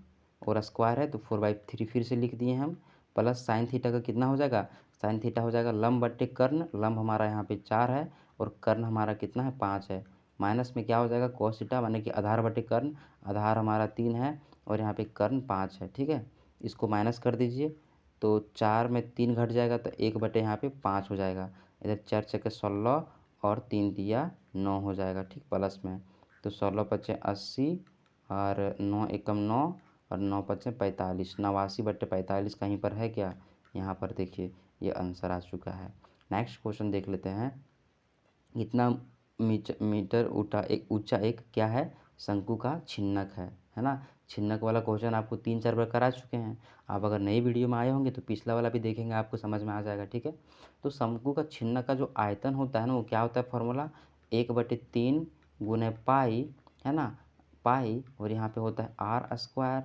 और स्क्वायर है तो 4/3 फिर से लिख दिए हम। प्लस साइन थीटा का कितना हो जाएगा, साइन थीटा हो जाएगा लंब बट्टे कर्ण। लंब हमारा यहाँ पे 4 है और कर्ण हमारा कितना है, 5 है। माइनस में क्या हो जाएगा, कॉस थीटा माने कि आधार बटे कर्ण। आधार हमारा 3 है और यहाँ पे कर्ण 5 है, ठीक है। इसको माइनस कर दीजिए तो 4 में 3 घट जाएगा तो 1 बटे यहाँ पे 5 हो जाएगा। इधर 4 चक्के 16 और 3 दिया 9 हो जाएगा, ठीक, प्लस में। तो 16 पच्चे 80 और 9 एकम 9 और 9 पच्चे 45, 89/45 कहीं पर है क्या, यहाँ पर देखिए ये आंसर आ चुका है। नेक्स्ट क्वेश्चन देख लेते हैं। इतना मीटर ऊंचा एक क्या है, शंकु का छिन्नक है ना। छिन्नक वाला क्वेश्चन आपको 3-4 बार करा चुके हैं। आप अगर नई वीडियो में आए होंगे तो पिछला वाला भी देखेंगे, आपको समझ में आ जाएगा, ठीक है। तो शंकु का छिन्नक का जो आयतन होता है ना, वो क्या होता है, फॉर्मूला 1/3 गुने पाई, है ना, पाई। और यहाँ पे होता है R square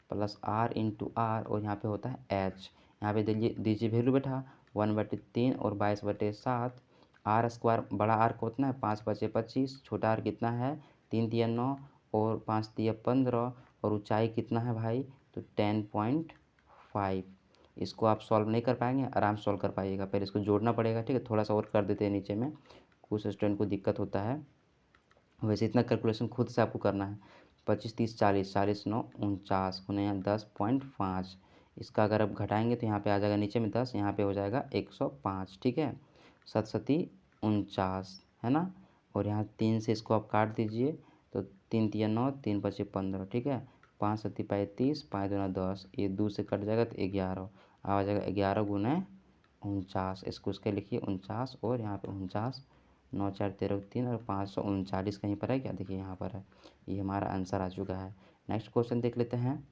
plus R into R, और यहाँ पे होता है एच। यहाँ पे दीजिए वैल्यू बैठा 1/3 और 22/7। आर स्क्वायर बड़ा आर को कितना है, 5×5=25, छोटा आर कितना है, 3 तिया 9 और 5 तिया 15, और ऊंचाई कितना है भाई, तो 10.5। इसको आप सॉल्व नहीं कर पाएंगे, आराम से सॉल्व कर पाइएगा। पहले इसको जोड़ना पड़ेगा, ठीक है। थोड़ा सा और कर देते हैं नीचे में, कुछ स्टूडेंट को दिक्कत होता है। वैसे इतना कैलकुलेशन खुद से आपको करना है। 25 30 40, 40 9 49 गुने यहाँ 10.5। इसका अगर आप घटाएंगे तो यहाँ पे आ जाएगा नीचे में 10, यहाँ पे हो जाएगा 105, ठीक है। 7×7=49, है ना। और यहाँ 3 से इसको आप काट दीजिए तो 3 तिया 9, 3×5=15, ठीक है। 5×7=35, 5×2=10, ये 2 से कट जाएगा तो 11 आ जाएगा। 11 गुने 49, इसको उसके लिखिए 49 और यहाँ पे 49, 9 4 13 3 और 539 कहीं पर है क्या, देखिए यहाँ पर है। ये हमारा आंसर आ चुका है। नेक्स्ट क्वेश्चन देख लेते हैं।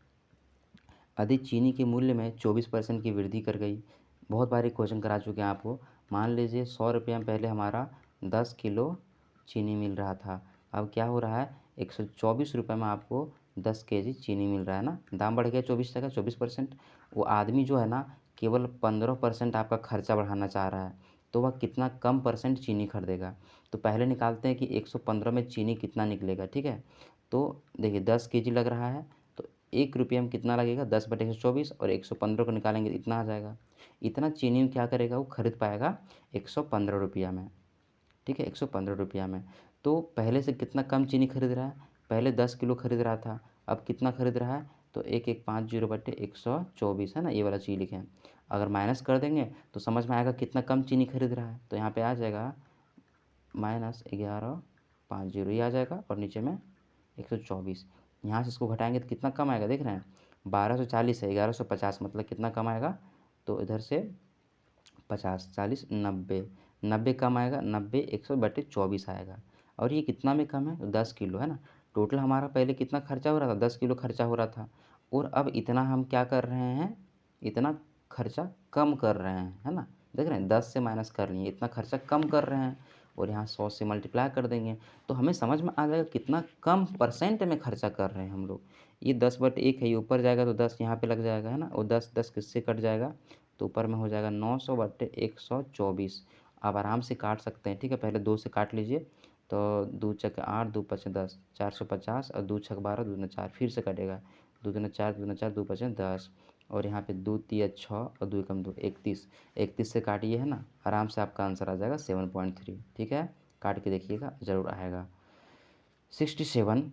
अधिक चीनी के मूल्य में 24% की वृद्धि कर गई। बहुत बार क्वेश्चन करा चुके हैं आपको। मान लीजिए 100 रुपये में पहले हमारा 10 किलो चीनी मिल रहा था, अब क्या हो रहा है, 124 रुपये में आपको 10 केजी चीनी मिल रहा है ना। दाम बढ़ गया 24 टका, 24%। वो आदमी जो है ना, केवल 15% आपका खर्चा बढ़ाना चाह रहा है, तो वह कितना कम परसेंट चीनी खरीदेगा। तो पहले निकालते हैं कि 115 में चीनी कितना निकलेगा, ठीक है। तो देखिए 10 केजी लग रहा है तो 1 रुपये में कितना लगेगा, 10/124, और 115 को निकालेंगे तो इतना आ जाएगा। इतना चीनी क्या करेगा, वो खरीद पाएगा 115 रुपया में, ठीक है, 115 रुपया में। तो पहले से कितना कम चीनी खरीद रहा है, पहले 10 किलो खरीद रहा था, अब कितना खरीद रहा है, तो 1150/124, है ना, ये वाला चीज़ लिखें। अगर माइनस कर देंगे तो समझ में आएगा कितना कम चीनी खरीद रहा है। तो यहाँ पे आ जाएगा -1150, ये आ जाएगा, और नीचे में 124। यहाँ से इसको घटाएंगे तो कितना कम आएगा, देख रहे हैं, 1240 है, 1150, मतलब कितना कम आएगा, तो इधर से 50 40 90 90 कम आएगा, 90 100/24 आएगा। और ये कितना में कम है? 10 किलो, है ना? टोटल हमारा पहले कितना खर्चा हो रहा था? 10 किलो खर्चा हो रहा था और अब इतना हम क्या कर रहे हैं? इतना खर्चा कम कर रहे हैं, है ना? देख रहे हैं 10 से माइनस कर लिए, इतना खर्चा कम कर रहे हैं और यहाँ 100 से मल्टीप्लाई कर देंगे तो हमें समझ में आ जाएगा कितना कम परसेंट में खर्चा कर रहे हैं हम लोग। ये 10/1 है, ये ऊपर जाएगा तो 10 यहाँ पे लग जाएगा, है ना? और 10 किससे कट जाएगा? तो ऊपर में हो जाएगा 900/124। आप आराम से काट सकते हैं, ठीक है? पहले 2 से काट लीजिए तो 2 चक 8, 2 पचे 10, 450 और 2 छक 12, 2 दूना 4 फिर से कटेगा। 2 दूना 4, 2 दूना 4, 2 पचे 10 और यहाँ पे 2 तिया 6 और 2 एकम 2, 31। 31 से काटिए, है ना? आराम से आपका आंसर आ जाएगा 7.3, ठीक है? काट के देखिएगा, ज़रूर आएगा। 67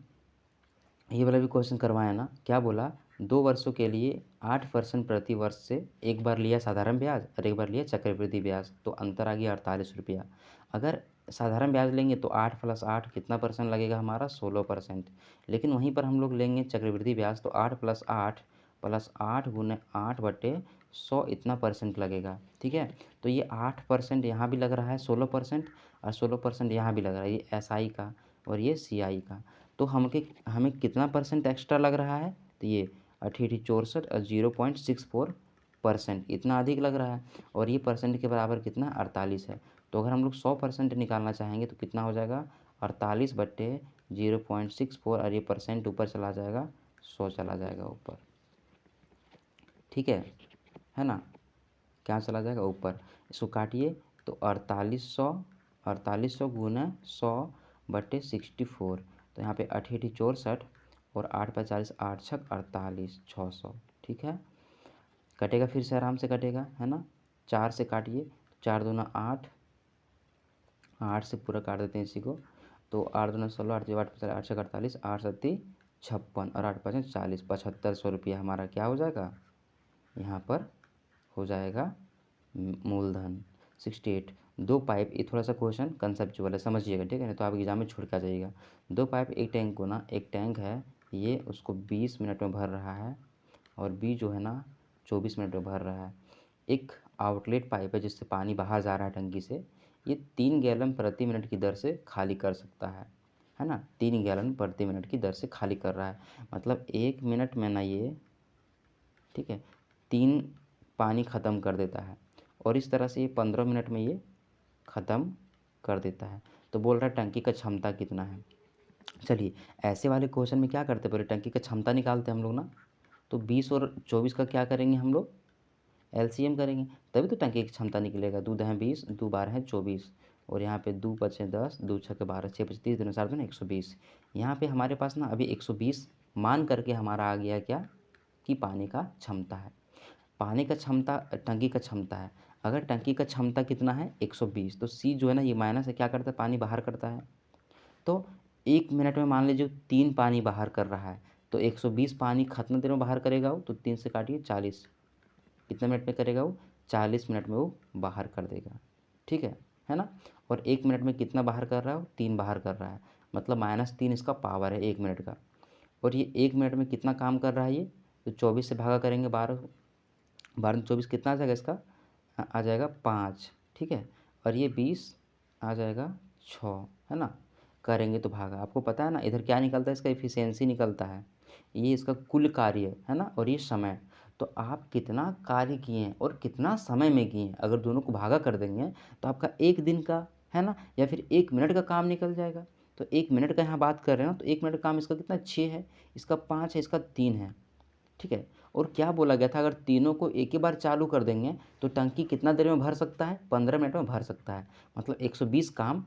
ये वाला भी क्वेश्चन करवाया ना, क्या बोला? 2 वर्षों के लिए 8% प्रति वर्ष से एक बार लिया साधारण ब्याज और एक बार लिया चक्रवृद्धि ब्याज, तो अंतर आ गया 48 रुपया। अगर साधारण ब्याज लेंगे तो 8 + 8 कितना परसेंट लगेगा हमारा? 16%। लेकिन वहीं पर हम लोग लेंगे चक्रवृद्धि ब्याज तो 8 + 8 + 8 × 8/100 इतना परसेंट लगेगा, ठीक है? तो ये 8% यहाँ भी लग रहा है 16% और 16% यहाँ भी लग रहा है, ये एसआई का और ये सीआई का। तो हमें कितना परसेंट एक्स्ट्रा लग रहा है? तो ये 68 और 0.64% इतना अधिक लग रहा है और ये परसेंट के बराबर कितना? 48 है। तो अगर हम लोग 100% निकालना चाहेंगे तो कितना हो जाएगा? 48/0.64 और ये परसेंट ऊपर चला जाएगा, 100 चला जाएगा ऊपर, ठीक है ना? क्या चला जाएगा? ऊपर। इसको काटिए तो 4800 गुना 100/64 तो यहाँ पे 88 64 और 8 × 40 8 छक 48 600, ठीक है? कटेगा, फिर से आराम से कटेगा, है ना? 4 से काटिए, 4 दूना 8, 8 से पूरा काट देते हैं इसी को, तो 8 दूना 16, 8 8 8 छक 48, 8 सत्ती 56 और 8 5 40, 7500 रुपया हमारा क्या हो जाएगा? यहाँ पर हो जाएगा मूलधन। 68 2 पाइप, ये थोड़ा सा क्वेश्चन कंसेप्चुअल है, समझिएगा, ठीक है? नहीं तो आप एग्जाम में छोड़ के आ जाइएगा। 2 पाइप एक टैंक को ना, एक टैंक है ये, उसको 20 मिनट में भर रहा है और बी जो है ना 24 मिनट में भर रहा है। एक आउटलेट पाइप है जिससे पानी बाहर जा रहा है टंकी से, ये 3 गैलन प्रति मिनट की दर से खाली कर सकता है ना? 3 गैलन प्रति मिनट की दर से खाली कर रहा है, मतलब 1 मिनट में ना ये, ठीक है, 3 पानी ख़त्म कर देता है और इस तरह से ये 15 मिनट में ये ख़त्म कर देता है। तो बोल रहा है टंकी का क्षमता कितना है? चलिए, ऐसे वाले क्वेश्चन में क्या करते हैं, पहले टंकी का क्षमता निकालते हैं हम लोग ना। तो 20 और 24 का क्या करेंगे हम लोग? एलसीएम करेंगे, तभी तो टंकी की क्षमता निकलेगा। 2 दहें 20, 2 12 24 और यहाँ पे 2 पचे 10, 2 छके 12, 6 पचे 30, 2 7 दूनी 120। यहाँ पे हमारे पास ना अभी 120 मान करके हमारा आ गया क्या? कि पानी का क्षमता है। पानी का क्षमता टंकी का क्षमता है। अगर टंकी का क्षमता कितना है? 120, तो सी जो है ना ये माइनस है, क्या करता है? पानी बाहर करता है। तो 1 मिनट में मान लीजिए 3 पानी बाहर कर रहा है, तो 120 पानी कितना देर में बाहर करेगा वो? तो 3 से काटिए 40, कितने मिनट में करेगा वो? 40 मिनट में वो बाहर कर देगा, ठीक है ना? और 1 मिनट में कितना बाहर कर रहा है वो? 3 बाहर कर रहा है, मतलब -3 इसका पावर है 1 मिनट का। और ये 1 मिनट में कितना काम कर रहा है ये? तो 24 से भागा करेंगे 12, 12 में 24 कितना आ जाएगा इसका? आ जाएगा 5, ठीक है? और ये 20 आ जाएगा 6, है ना? करेंगे तो भागा, आपको पता है ना इधर क्या निकलता है? इसका एफिशिएंसी निकलता है, ये इसका कुल कार्य है ना? और ये समय। तो आप कितना कार्य किए हैं और कितना समय में किए हैं, अगर दोनों को भागा कर देंगे तो आपका 1 दिन का, है ना, या फिर 1 मिनट का काम निकल जाएगा। तो 1 मिनट का यहाँ बात कर रहे हैं ना, तो 1 मिनट का काम इसका कितना? 6 है, इसका 5 है, इसका 3 है, ठीक है? और क्या बोला गया था? अगर तीनों को एक ही बार चालू कर देंगे तो टंकी कितना देर में भर सकता है? 15 मिनट में भर सकता है, मतलब 120 काम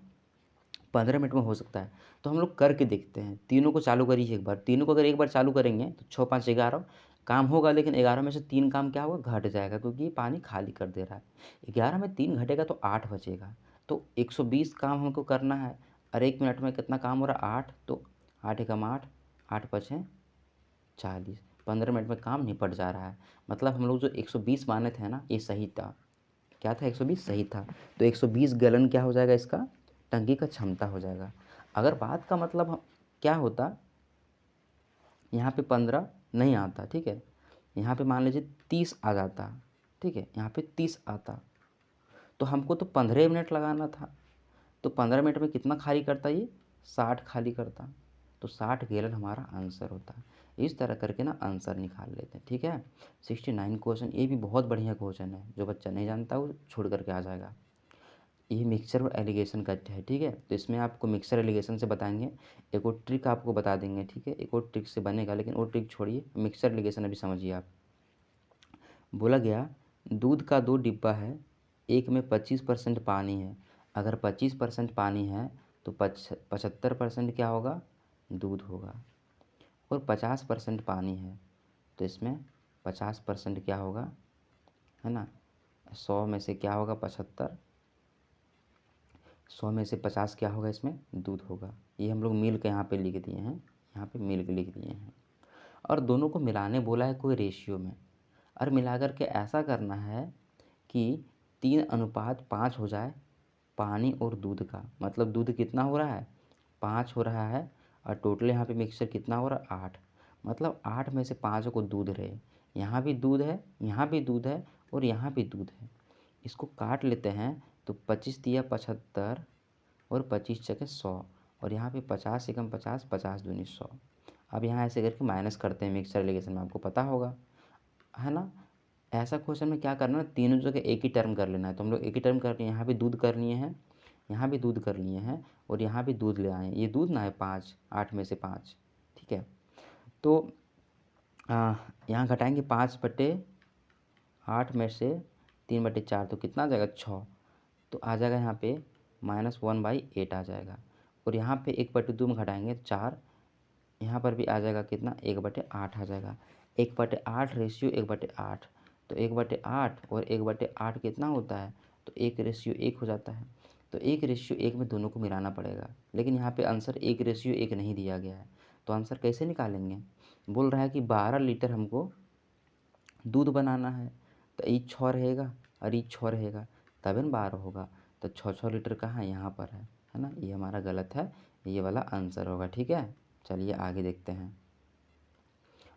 15 मिनट में हो सकता है। तो हम लोग करके देखते हैं, तीनों को चालू करिए एक बार, तीनों को अगर एक बार चालू करेंगे तो 6 5 11 काम होगा, लेकिन 11 में से 3 काम क्या होगा? घट जाएगा, क्योंकि ये पानी खाली कर दे रहा है। 11 में 3 घटेगा तो 8 बचेगा। तो 120 काम हमको करना है और 1 मिनट में कितना काम हो रहा है? 8, तो 8 एकम 8, 8 पचे 40, 15 मिनट में काम निपट जा रहा है। मतलब हम लोग जो 120 माने थे ना, ये सही था। क्या था? 120 सही था। तो 120 गैलन क्या हो जाएगा इसका? टंकी का क्षमता हो जाएगा। अगर बात का मतलब क्या होता, यहाँ पे 15 नहीं आता, ठीक है? यहाँ पे मान लीजिए 30 आ जाता, ठीक है? यहाँ पे 30 आता, तो हमको तो 15 मिनट लगाना था। तो 15 मिनट में कितना खाली करता ये? 60 खाली करता, तो 60 गैलन हमारा आंसर होता। इस तरह करके ना आंसर निकाल लेते हैं, ठीक है। 69 क्वेश्चन, ये भी बहुत बढ़िया क्वेश्चन है, जो बच्चा नहीं जानता वो छोड़ करके आ जाएगा। ये मिक्सचर और एलिगेशन का है, ठीक है। तो इसमें आपको मिक्सचर एलिगेशन से बताएंगे, एक और ट्रिक आपको बता देंगे, ठीक है। एक और ट्रिक से बनेगा, लेकिन वो ट्रिक छोड़िए, मिक्सचर एलिगेशन अभी समझिए आप। बोला गया दूध का 2 डिब्बा है, एक में 25% पानी है। अगर 25% पानी है तो 75% क्या होगा, दूध होगा। और 50% पानी है तो इसमें 50% क्या होगा, है ना। 100 में से क्या होगा, 75, 100 में से 50 क्या होगा, इसमें दूध होगा। ये हम लोग मिल के यहाँ पे लिख दिए हैं, यहाँ पे मिल के लिख दिए हैं। और दोनों को मिलाने बोला है कोई रेशियो में, और मिला कर के ऐसा करना है कि 3:5 हो जाए पानी और दूध का। मतलब दूध कितना हो रहा है, 5 हो रहा है, और टोटल यहाँ पे मिक्सचर कितना हो रहा है, 8। मतलब 8 में से 5 को दूध रहे, यहाँ भी दूध है, यहाँ भी दूध है, और यहाँ भी दूध है। इसको काट लेते हैं तो 25 तिया 75, और 25 छके 100, और यहाँ पे 50 एकम 50, 50 दूनी 100। अब यहाँ ऐसे करके माइनस करते हैं मिक्सचर एलिगेशन में, आपको पता होगा, है ना। ऐसा क्वेश्चन में क्या करना है, तीनों जगह एक ही टर्म कर लेना है। तो हम लोग एक ही टर्म कर लिए, यहाँ भी दूध कर लिए हैं, यहाँ भी दूध कर लिए हैं, और यहाँ भी दूध ले आए हैं। ये दूध ना है 5, 8 में से 5, ठीक है। तो यहाँ घटाएंगे 5/8 में से 3/4, तो कितना आ जाएगा, 6। तो आ जाएगा यहाँ पे -1/8 आ जाएगा। और यहाँ पे 1/2 में घटाएंगे 4, यहाँ पर भी आ जाएगा कितना, 1/8 आ जाएगा। 1/8 रेशियो 1/8, तो 1/8 और 1/8 कितना होता है, तो 1:1 हो जाता है। तो 1:1 में दोनों को मिलाना पड़ेगा, लेकिन यहाँ पे आंसर 1:1 नहीं दिया गया है। तो आंसर कैसे निकालेंगे, बोल रहा है कि 12 लीटर हमको दूध बनाना है, तो ये 6 रहेगा और ये 6 रहेगा, तब न 12 होगा। तो 6 लीटर कहाँ है, यहाँ पर है ना। ये हमारा गलत है, ये वाला आंसर होगा, ठीक है। चलिए आगे देखते हैं।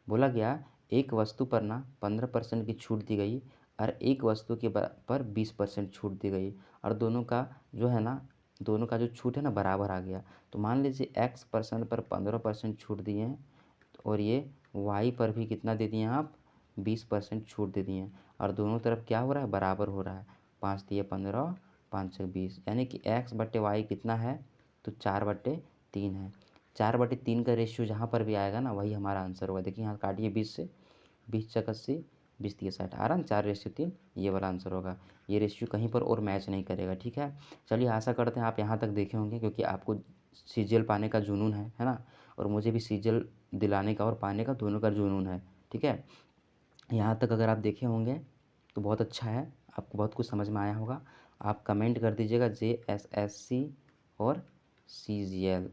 बोला गया एक वस्तु पर ना 15% की छूट दी गई, और एक वस्तु के पर 20% छूट दी गई, और दोनों का जो है ना, दोनों का जो छूट है ना बराबर आ गया। तो मान लीजिए x% पर 15% छूट दिए हैं, और ये y पर भी कितना दे दिए हैं आप, 20% छूट दे दिए हैं, और दोनों तरफ क्या हो रहा है, बराबर हो रहा है। 5 तिया 15, 5 छक 20, यानी कि x/y कितना है, तो 4/3 है। 4/3 का रेशियो जहाँ पर भी आएगा ना, वही हमारा आंसर होगा। देखिए यहाँ काटिए 20 से, 20 छक 80, 20 तिया 60 आ रहा है, 4:3, ये वाला आंसर होगा। ये रेशियो कहीं पर और मैच नहीं करेगा, ठीक है। चलिए आशा करते हैं आप यहाँ तक देखे होंगे, क्योंकि आपको सीजीएल पाने का जुनून है ना। और मुझे भी सीजीएल दिलाने का और पाने का, दोनों का जुनून है, ठीक है। यहाँ तक अगर आप देखे होंगे तो बहुत अच्छा है, आपको बहुत कुछ समझ में आया होगा। आप कमेंट कर दीजिएगा JSSC और CGL,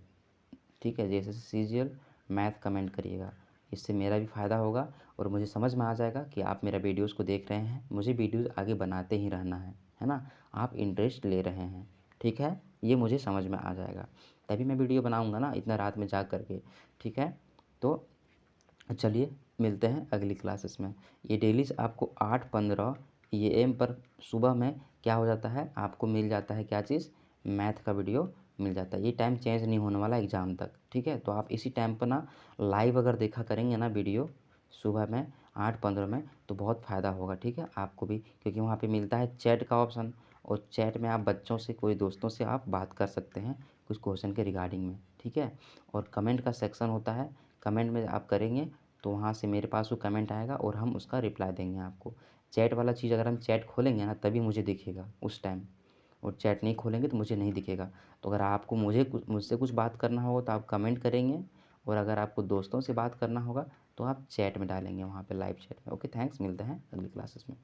ठीक है। JSSC CGL मैथ कमेंट करिएगा, इससे मेरा भी फ़ायदा होगा, और मुझे समझ में आ जाएगा कि आप मेरा वीडियोज़ को देख रहे हैं। मुझे वीडियोज़ आगे बनाते ही रहना है ना। आप इंटरेस्ट ले रहे हैं, ठीक है, ये मुझे समझ में आ जाएगा, तभी मैं वीडियो बनाऊँगा ना, इतना रात में जाग करके, ठीक है। तो चलिए मिलते हैं अगली क्लासेस में। ये डेलीज आपको 8:15 AM पर सुबह में क्या हो जाता है, आपको मिल जाता है क्या चीज़, मैथ का वीडियो मिल जाता है। ये टाइम चेंज नहीं होने वाला एग्ज़ाम तक, ठीक है। तो आप इसी टाइम पर ना लाइव अगर देखा करेंगे ना वीडियो सुबह में 8:15 में, तो बहुत फ़ायदा होगा, ठीक है आपको भी, क्योंकि वहाँ पे मिलता है चैट का ऑप्शन, और चैट में आप बच्चों से, कोई दोस्तों से आप बात कर सकते हैं कुछ क्वेश्चन के रिगार्डिंग में, ठीक है। और कमेंट का सेक्शन होता है, कमेंट में आप करेंगे तो वहाँ से मेरे पास वो कमेंट आएगा, और हम उसका रिप्लाई देंगे आपको। चैट वाला चीज़ अगर हम चैट खोलेंगे ना, तभी मुझे दिखेगा उस टाइम, और चैट नहीं खोलेंगे तो मुझे नहीं दिखेगा। तो अगर आपको मुझसे कुछ बात करना होगा तो आप कमेंट करेंगे, और अगर आपको दोस्तों से बात करना होगा तो आप चैट में डालेंगे, वहाँ पे लाइव चैट में। ओके, थैंक्स, मिलते हैं अगली क्लासेस में।